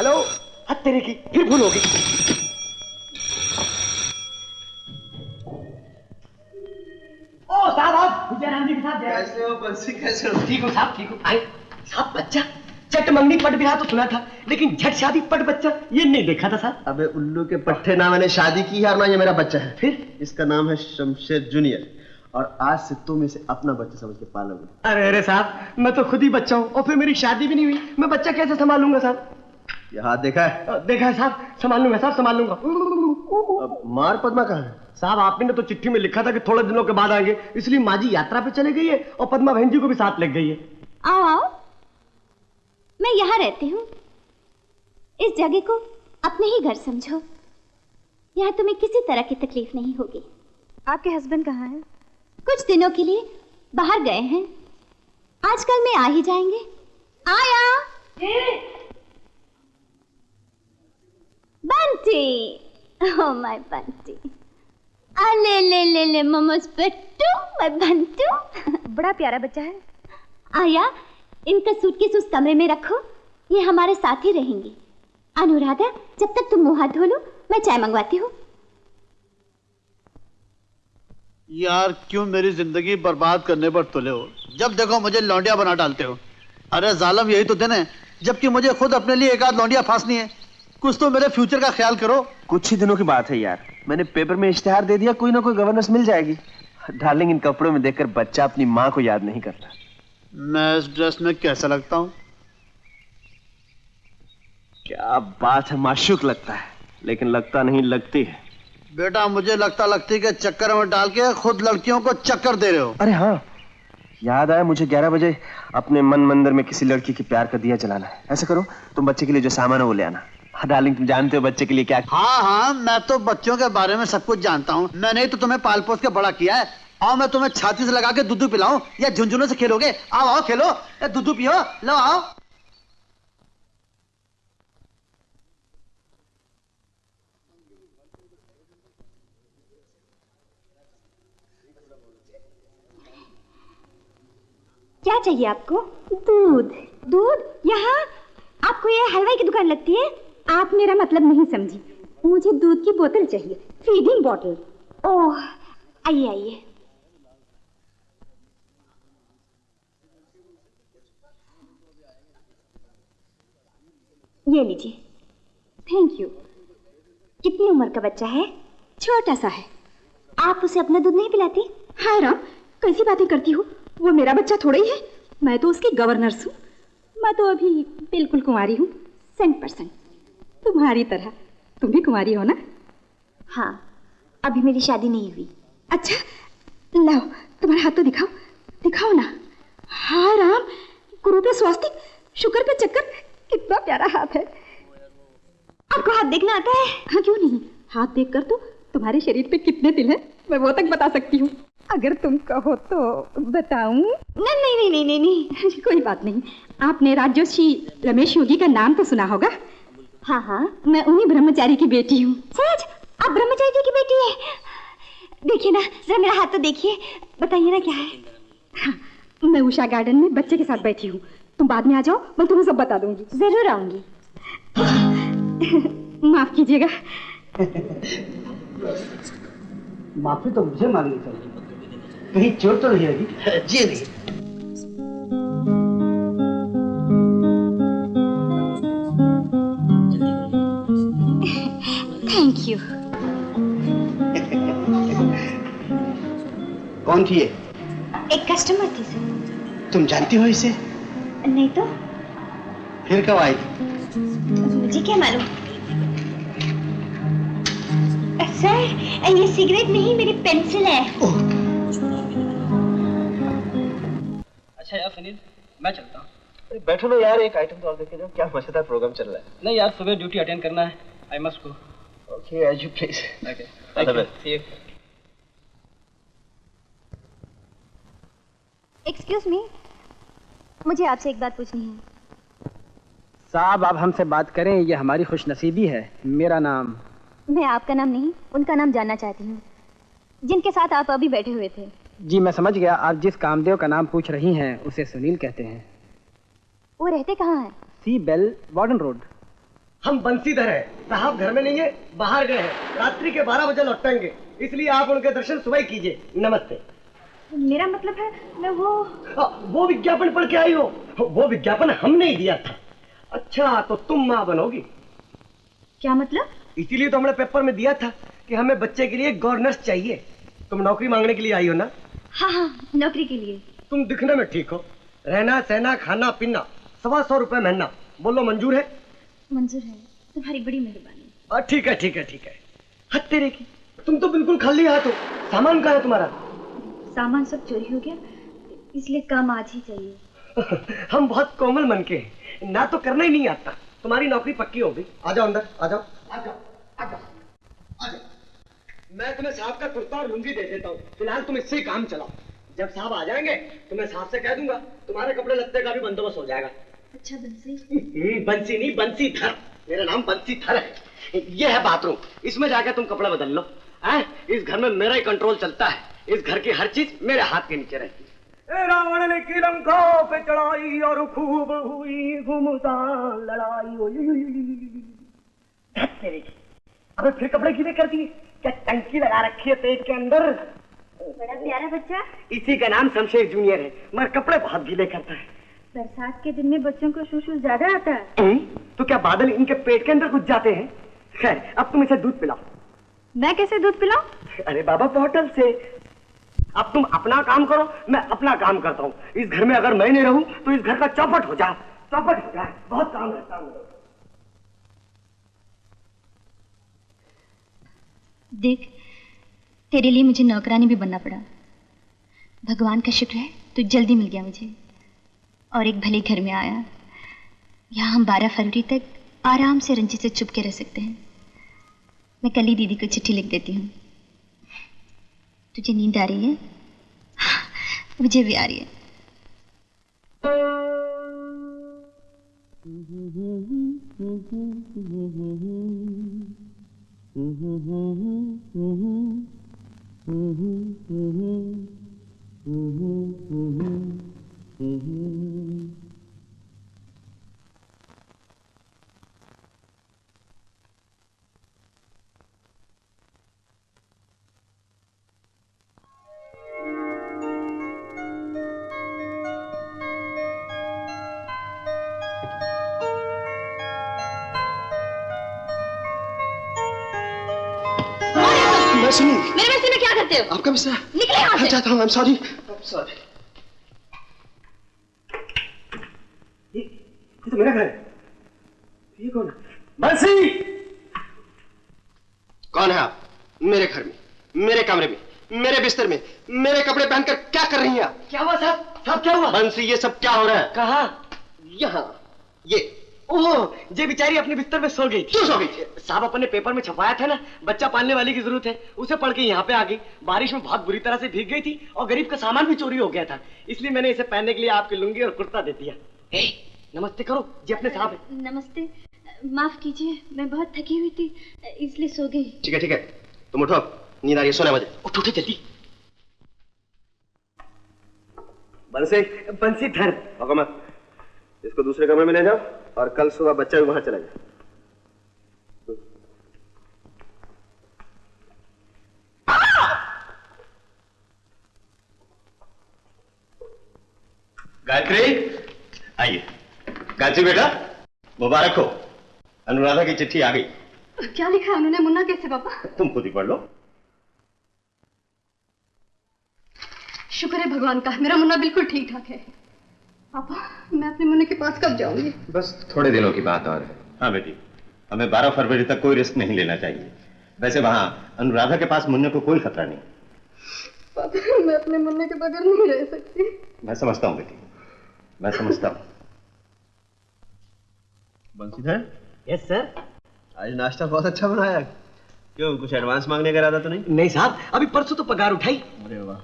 Hello, हद तेरे की, फिर भूल होगी। ओ साहब, आप विजयराम जी के साथ कैसे हो बंसी, कैसे हो? ठीक हो साहब, ठीक हो। आए साहब, बच्चा चट मंगनी पट बिहा तो सुना था, लेकिन झट शादी पट बच्चा ये नहीं देखा था साहब। अबे उल्लू के पट्टे, ना मैंने शादी की है और ना ये मेरा बच्चा है। फिर इसका नाम है शमशेर जूनियर और आज से तुम इसे अपना बच्चा समझ के पालोगे। अरे अरे साहब, मैं तो खुद ही बच्चा हूँ और फिर मेरी शादी भी नहीं हुई, मैं बच्चा कैसे संभालूंगा साहब? ये हाथ देखा है? देखा है साहब, संभाल लूंगा साहब, संभाल लूंगा। अब मार पद्मा कहाँ है? साहब आपने तो चिट्ठी में लिखा था कि थोड़े दिनों के बाद आएंगे, इसलिए माँ जी यात्रा पे चले गई है और पद्मा बहन जी को भी साथ ले गई है। आओ आओ, मैं यहाँ रहती हूँ। इस जगह को अपने ही घर समझो। यहाँ तुम्हें किसी तरह की तकलीफ नहीं होगी। आपके हस्बैंड कहाँ हैं? कुछ दिनों के लिए बाहर गए हैं, आजकल में आ ही जाएंगे। आया बंटी, ओह माय बंटी, ले ले ले ले मोमोज पेट्टू, माय बंटू। बड़ा प्यारा बच्चा है। आया, इनका सूटकेस उस कमरे में रखो, ये हमारे साथ ही रहेंगी। अनुराधा, जब तक तुम मुंह हाथ धो लो, मैं चाय मंगवाती हूँ। यार क्यों मेरी जिंदगी बर्बाद करने पर तुले हो? जब देखो मुझे लौंडिया बना डालते हो। अरे जालम, यही तो दिन है जबकि मुझे खुद अपने लिए एक आध लौंडिया फांसनी है। कुछ तो मेरे फ्यूचर का ख्याल करो। कुछ ही दिनों की बात है यार, मैंने पेपर में इश्तेहार दे दिया, कोई ना कोई गवर्नेंस मिल जाएगी। डार्लिंग, इन कपड़ों में देखकर बच्चा अपनी माँ को याद नहीं करता। मैं इस ड्रेस में कैसा लगता हूँ? क्या बात है, माशूक लगता है, लेकिन लगता नहीं, लगती है। बेटा मुझे लगता लगती के चक्कर में डाल के खुद लड़कियों को चक्कर दे रहे हो। अरे हाँ, याद आया मुझे 11 बजे अपने मन मंदिर में किसी लड़की के प्यार का दिया जलाना है। ऐसा करो, तुम बच्चे के लिए जो सामान है वो ले आना। हाँ डार्लिंग, तुम जानते हो बच्चे के लिए क्या। हाँ हाँ, मैं तो बच्चों के बारे में सब कुछ जानता हूँ। मैंने ही तो तुम्हें पाल पोस के बड़ा किया है। आओ मैं तुम्हें छाती से लगा के दूध पिलाऊं या झुंझुनों से खेलोगे? आओ आओ खेलो, दूध पियो, लो आओ। क्या चाहिए आपको? दूध। दूध? यहाँ आपको ये हलवाई की दुकान लगती है? आप मेरा मतलब नहीं समझी, मुझे दूध की बोतल चाहिए, फीडिंग बोतल। ओह, आइए आइए। ये लीजिए। Thank you. कितनी उम्र का बच्चा है? छोटा सा है। आप उसे अपना दूध नहीं पिलाती? हाय राम, कैसी बातें करती हो? वो मेरा बच्चा थोड़ा ही है, मैं तो उसकी गवर्नर्स हूँ। मैं तो अभी बिल्कुल कुंवारी हूँ, 100%। तुम्हारी तरह। तुम भी कुंवारी हो ना? हाँ, अभी मेरी शादी नहीं हुई। अच्छा, लाओ तुम्हारा हाथ तो दिखाओ, दिखाओ ना। हाय राम, गुरु पे स्वास्तिक, शुक्र पे चक्कर, कितना प्यारा हाथ है। आपको हाथ देखना आता है? हाँ क्यों नहीं, हाथ देखकर तो तुम्हारे शरीर पे कितने तिल हैं मैं वो तक बता सकती हूँ। अगर तुम कहो तो बताऊं? नहीं नहीं नहीं नहीं नहीं, कोई बात नहीं। आपने राजर्षि रमेश योगी का नाम तो सुना होगा? हाँ हाँ, मैं उन्हीं ब्रह्मचारी की बेटी हूँ। सच? आप ब्रह्मचारी जी की बेटी है? देखिए ना, जरा मेरा हाथ तो देखिए, बताइए ना क्या है। हाँ, मैं उषा गार्डन में बच्चे के साथ बैठी हूँ, तुम बाद में आ जाओ, मैं तुम्हें सब बता दूंगी। जरूर आऊंगी। माफ कीजिएगा। माफी तो मुझे मांगनी चाहिए, कहीं चोट तो नहीं आएगी? जी नहीं। Thank you. कौन थी ये? एक कस्टमर थी सर। तुम जानती हो इसे? नहीं तो। फिर कब आई थी? मुझे क्या मालूम। सर, ये सिगरेट नहीं, मेरी पेंसिल है। अच्छा यार सुनील, मैं चलता हूँ। बैठो ना यार, एक आइटम तो और देखे जाओ, क्या मजेदार प्रोग्राम चल रहा है। नहीं यार, सुबह ड्यूटी अटेंड करना है, I must go. Okay, as you please. Okay, thank you, see you. Excuse me, मुझे आपसे एक बात पूछनी है। साहब आप हमसे बात करें, ये हमारी खुशनसीबी है। मेरा नाम। मैं आपका नाम नहीं, उनका नाम जानना चाहती हूँ जिनके साथ आप अभी बैठे हुए थे। जी मैं समझ गया, आप जिस कामदेव का नाम पूछ रही हैं उसे सुनील कहते हैं। वो रहते कहाँ हैं? सी बेल वार्डन रोड। हम बंसीधर हैं, साहब घर में नहीं है, बाहर गए हैं, रात्रि के 12 बजे लौटेंगे, इसलिए आप उनके दर्शन सुबह ही कीजिए। नमस्ते। मेरा मतलब है मैं वो विज्ञापन पढ़ के आई हो? वो विज्ञापन हमने ही दिया था। अच्छा, तो तुम माँ बनोगी? क्या मतलब? इसीलिए तो हमने पेपर में दिया था कि हमें बच्चे के लिए गवर्नर्स चाहिए। तुम नौकरी मांगने के लिए आई हो ना? हाँ, नौकरी के लिए। तुम दिखने में ठीक हो, रहना सहना खाना पीना 125 रुपए महीना, बोलो मंजूर है? मंजूर है, तुम्हारी बड़ी मेहरबानी। ठीक है ठीक है ठीक है। हद तेरे की, तुम तो बिल्कुल खाली हाथ हो। सामान कहाँ है तुम्हारा? सामान सब चोरी हो गया, इसलिए काम आज ही चाहिए। हम बहुत कोमल मन के हैं, ना तो करना ही नहीं आता। तुम्हारी नौकरी पक्की होगी। आ जाओ अंदर, आ जाओ आ जाओ आ जाओ आ जाओ। मैं तुम्हें साहब का कुर्ता और लुंगी दे देता हूँ, फिलहाल तुम इससे ही काम चलाओ। जब साहब आ जाएंगे तो मैं साहब से कह दूंगा, तुम्हारे कपड़े लत्ते का भी बंदोबस्त हो जाएगा। अच्छा बंसी? बंसी नहीं, बंसीधर। मेरा नाम बंसीधर है। ये है बाथरूम, इसमें जाकर तुम कपड़ा बदल लो। इस घर में मेरा ही कंट्रोल चलता है, इस घर की हर चीज मेरे हाथ के नीचे रहती है। रावण ने की लंका पे चढ़ाई और खूब हुई घुमसान लड़ाई। अबे फिर कपड़े गीले कर दिए? क्या टंकी लगा रखी है पेट के अंदर? बड़ा प्यारा बच्चा। इसी का नाम शमशेर जूनियर है, मगर कपड़े बहुत गीले करता है। बरसात के दिन में बच्चों को सुसु ज्यादा आता है। तो क्या बादल इनके पेट के अंदर घुस जाते हैं? खैर, अब तुम इसे दूध पिलाओ। मैं कैसे दूध पिलाऊं? अरे बाबा, बॉटल से। अब तुम अपना काम करो, मैं अपना काम करता हूँ। इस घर में अगर मैं नहीं रहूं तो इस घर का चौपट हो जाए, चौपट हो जाए। बहुत काम रहता है। देख, तेरे लिए मुझे नौकरानी भी बनना पड़ा। भगवान का शुक्र है तू जल्दी मिल गया मुझे और एक भले घर में आया। यहाँ हम 12 फरवरी तक आराम से रंजीत से छुप के रह सकते हैं। मैं कल ही दीदी को चिट्ठी लिख देती हूँ। तुझे नींद आ रही है? मुझे भी आ रही है। मेरे बिस्तर में क्या करते हो? आपका बिस्तर? निकले यहाँ से। जाता हूँ। I'm sorry. ये तो मेरा घर है। ये कौन है? बंसी! कौन है आप? मेरे घर में, मेरे कमरे में, मेरे बिस्तर में, मेरे कपड़े पहनकर क्या कर रही हैं आप? क्या हुआ साहब? साहब क्या हुआ? बंसी, ये सब क्या हो रहा है? कहाँ? यहाँ। ये ओह, ये बेचारी अपने बिस्तर में सो गई। क्यों सो गई? साहब अपने पेपर में छपाया था ना, बच्चा पालने वाली की जरूरत है, उसे पढ़ के यहाँ पे आ गई। बारिश में बहुत बुरी तरह से भीग गई थी और गरीब का सामान भी चोरी हो गया था, इसलिए मैंने इसे पहनने के लिए आपकी लुंगी और कुर्ता दे दिया। नमस्ते करो जी अपने साहब है। नमस्ते, माफ कीजिए, मैं बहुत थकी हुई थी इसलिए सो गई। ठीक है, तुम उठो, नींद आ रही है, सोने मुझे। उठो जल्दी। बंसी धर। मत, इसको दूसरे कमरे में ले जाओ और कल सुबह बच्चा भी वहां चला जाए। गायत्री, आइए। गायत्री बेटा, मुबारक हो, अनुराधा की चिट्ठी आ गई। क्या लिखा है उन्होंने? मुन्ना कैसे पापा? तुम खुद ही पढ़ लो। शुक्र है भगवान का, मेरा मुन्ना बिल्कुल ठीक ठाक है। पापा, मैं अपने मुन्ने के पास कब जाऊंगी? बस थोड़े दिनों की बात और है। हाँ बेटी, हमें 12 फरवरी तक कोई रिस्क नहीं लेना चाहिए। वैसे वहां अनुराधा के पास मुन्ने को कोई खतरा नहीं। पापा, मैं अपने मुन्ने के बगैर नहीं रह सकती। मैं समझता हूँ बेटी, मैं समझता हूँ। बंसीधर? Yes sir. आज नाश्ता बहुत अच्छा बनाया। क्यों, कुछ एडवांस मांगने का इरादा तो नहीं? नहीं साहब, अभी परसों तो पगार उठाई। अरे वाह,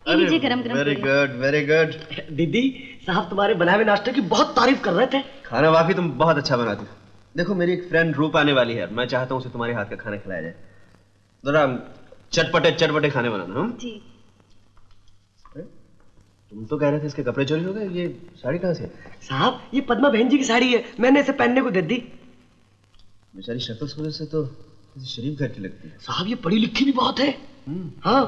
लीजिए गरम-गरम। Very good. दीदी, साहब तुम्हारे बनाए हुए नाश्ते की बहुत तारीफ कर रहे थे। खाना वाकई तुम बहुत अच्छा बनाते हो। देखो, मेरी एक फ्रेंड रूप आने वाली है, मैं चाहता हूँ उसे तुम्हारे हाथ का खाना खिलाया जाए। जरा चटपटे खाने बनाना। हम जी। तुम तो कह रहे थे इसके कपड़े चोरी हो गए, ये साड़ी कहाँ से? साहब, ये पद्मा बहन जी की साड़ी है, मैंने इसे पहनने को दे दी। बेचारी शक्ल सूरत से तो किसी शरीफ घर की लगती है। साहब ये पढ़ी लिखी भी बहुत है। हाँ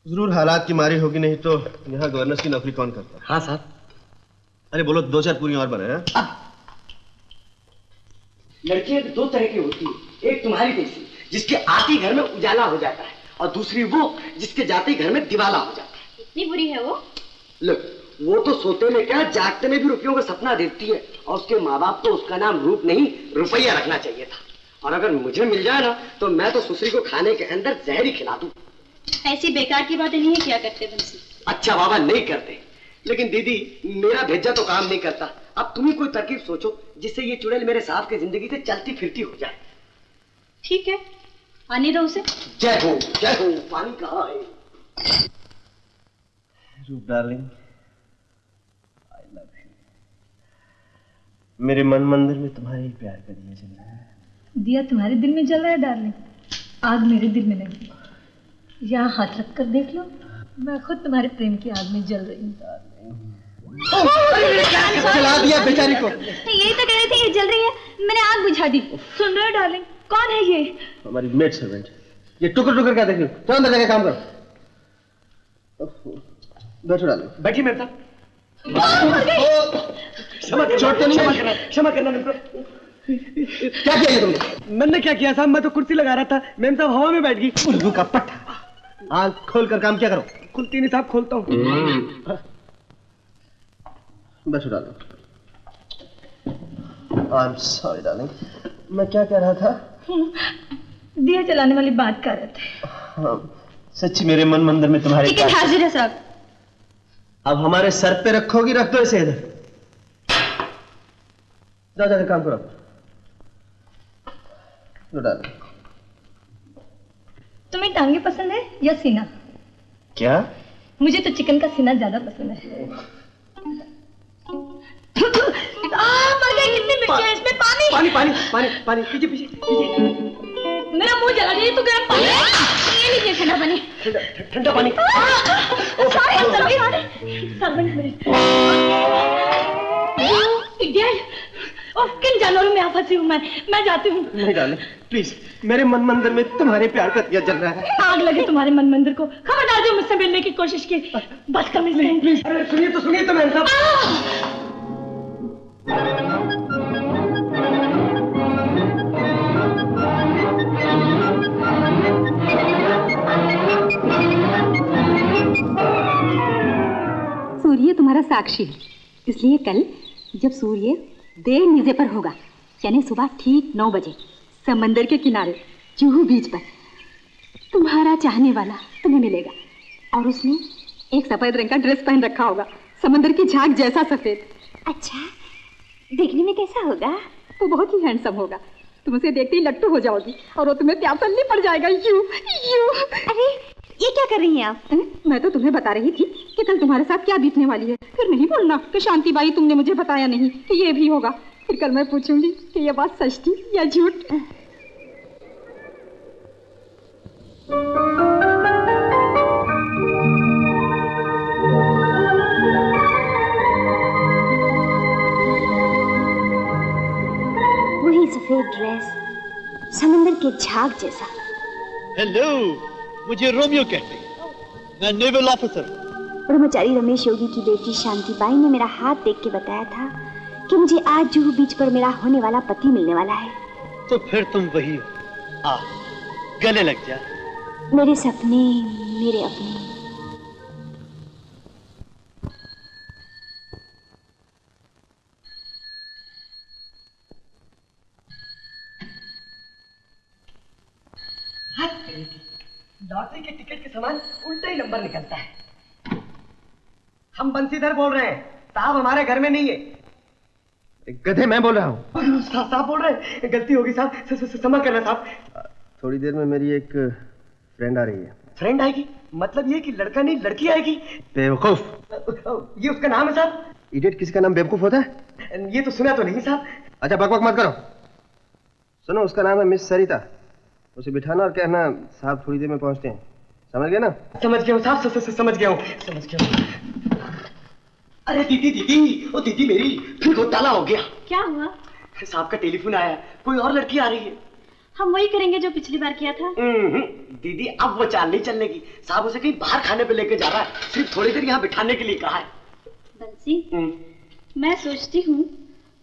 जरूर हालात की मारी होगी, नहीं तो यहाँ गवर्नर की नौकरी कौन करता है? हाँ साहब। अरे बोलो, 2-4 पूरी और बने हैं। लड़कियां दो तरह की होती है, एक तुम्हारी जैसी जिसके आते ही घर में उजाला हो जाता है, और दूसरी वो जिसके जाते ही घर में दिवाला हो जाता है। इतनी बुरी है वो? लो, वो तो सोते में क्या जागते में भी रुपयों का सपना देखती है, और उसके माँ बाप तो उसका नाम रूप नहीं रुपया रखना चाहिए था। और अगर मुझे मिल जाए ना तो मैं तो सुसरी को खाने के अंदर जहर ही खिला दूं। ऐसी बेकार की बातें नहीं किया करते बंसी। अच्छा बाबा नहीं करते, लेकिन दीदी मेरा भेजा तो काम नहीं करता। अब तुम ही कोई तरकीब सोचो जिससे ये चुड़ैल मेरे साहब की जिंदगी से चलती फिरती हो जाए। ठीक है, आने दो उसे। जय हो, पानी कहाँ है? रूप डार्लिंग, आई लव यू। मेरे मन मंदिर में तुम्हारे ही प्यार का दिया जल रहा है। दिया तुम्हारे दिल में जल रहा है डार्लिंग, आग मेरे दिल में नहीं। यहाँ हाथ रख कर देख लो, मैं खुद तुम्हारे प्रेम की आग में जल रही हूँ। जला दिया बेचारी को। यही तो कह रही थी, ये जल रही है, मैंने आग बुझा दी। सुन रहे हो डार्लिंग, कौन है ये? हमारी मेड सर्वेंट। ये टुकर टुकर क्या देख रही हो? तो अंदर जाके काम करो। बैठो डालो। बैठी मेरे साथ। क्षमा करना क्या किया ये तुमने? मैंने क्या किया साहब, मैं तो कुर्सी लगा रहा था, मैम साहब हवा में बैठ गई। उल्लू का पट्टा। आँख खोल कर काम क्या करो? खुलती नहीं साहब, खोलता हूँ। बैठो डालो। I'm sorry darling, मैं क्या कह रहा था? दिया जलाने वाली बात कर रहे थे। हाँ, सच्ची मेरे मन मंदिर में तुम्हारे टिकट हाजिर है साहब। अब हमारे सर पे रखोगी, रख दो इसे इधर। जाओ जाकर काम करो। लो डालो। तुम्हें टांगे पसंद है या सीना? क्या? मुझे तो चिकन का सीना ज्यादा पसंद है। मर गई, कितनी मिर्ची है इसमें। पानी पानी पानी पानी पानी, पीछे पीछे पीछे। मेरा मुंह जला रही है, तो गर्म पानी। ये लीजिए ठंडा पानी। ठंडा पानी। सारे अंदर भी आ रहे। सर्वेंट मेरे। इडियट, किन जानवरों में आप फंसी हूँ मैं जाती हूँ। नहीं डाले प्लीज, मेरे मन मंदिर में तुम्हारे प्यार का दिया जल रहा है। आग लगे तुम्हारे मन मंदिर को। खबरदार जो मुझसे मिलने की कोशिश की, बदतमीज नहीं। प्लीज सुनिए तो मैम साहब। सूर्य तुम्हारा साक्षी है, इसलिए कल जब सूर्य देर नीचे पर होगा, यानी सुबह ठीक 9 बजे समंदर के किनारे जुहू बीच पर तुम्हारा चाहने वाला तुम्हें मिलेगा, और उसने एक सफेद रंग का ड्रेस पहन रखा होगा, समंदर की झाग जैसा सफेद। अच्छा, देखने में कैसा होगा? वो बहुत ही हैंडसम होगा। तुम उसे देखते ही लट्टू हो जाओगी और वो तुम्हें प्यार करने पड़ जाएगा। यू। अरे ये क्या कर रही हैं आप? मैं तो तुम्हें बता रही थी कि कल तुम्हारे साथ क्या बीतने वाली है। फिर नहीं बोलना कि शांति बाई तुमने मुझे बताया नहीं कि ये भी होगा। फिर कल मैं पूछूंगी कि ये बात सच थी या झूठ। वही सफेद ड्रेस, समंदर के झाग जैसा। हेलो, मुझे रोमियो कहते हैं, मैं नेवल ऑफिसर। ब्रह्मचारी रमेश योगी की बेटी शांतिबाई ने मेरा हाथ देख के बताया था कि मुझे आज जुहू बीच पर मेरा होने वाला पति मिलने वाला है। तो फिर तुम वही हो। आ, गले लग जा। मेरे सपने, मेरे अपने। लॉटरी के टिकट के समान उल्टा ही नंबर निकलता है। हम बंसीधर बोल रहे हैं, साहब हमारे घर में नहीं है। गधे मैं बोल रहा हूँ। साहब बोल रहे हैं, गलती होगी साहब, क्षमा करना साहब। थोड़ी देर में मेरी एक फ्रेंड आ रही है। फ्रेंड आएगी? मतलब ये कि लड़का नहीं लड़की आएगी? बेवकूफ। ये उसका नाम है साहब? इडियट किसी का नाम बेवकूफ होता है? ये तो सुना तो नहीं साहब। अच्छा बकबक मत करो। सुनो, उसका नाम है मिस सरिता। उसे बिठाना और कहना साहब थोड़ी देर में पहुंचते हैं। समझ गए ना? समझ गया हूँ साहब, समझ गया हूँ। अरे दीदी, ओ दीदी मेरी, फिर घोटाला हो गया। क्या हुआ? साहब का टेलीफोन आया, कोई और लड़की आ रही है। हम वही करेंगे जो पिछली बार किया था। दीदी अब वो चाल नहीं चलने की। साहब उसे कहीं बाहर खाने पे लेके जा रहा है, सिर्फ थोड़ी देर यहाँ बिठाने के लिए कहा है। बंसी, मैं सोचती हूँ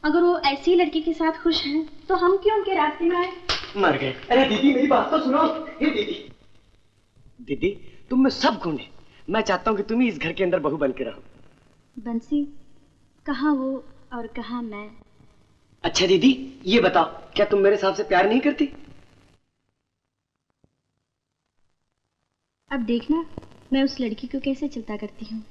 अगर वो ऐसी लड़की के साथ खुश है तो हम क्यों उनके रास्ते में आए। मर गए। अरे दीदी मेरी बात तो सुनो। ये दीदी तुम में सब गुण है, मैं चाहता हूँ कि तुम ही इस घर के अंदर बहू बन के रहो। बंसी, कहाँ वो और कहाँ मैं। अच्छा दीदी ये बताओ, क्या तुम मेरे साहब से प्यार नहीं करती? अब देखना मैं उस लड़की को कैसे चिंता करती हूँ।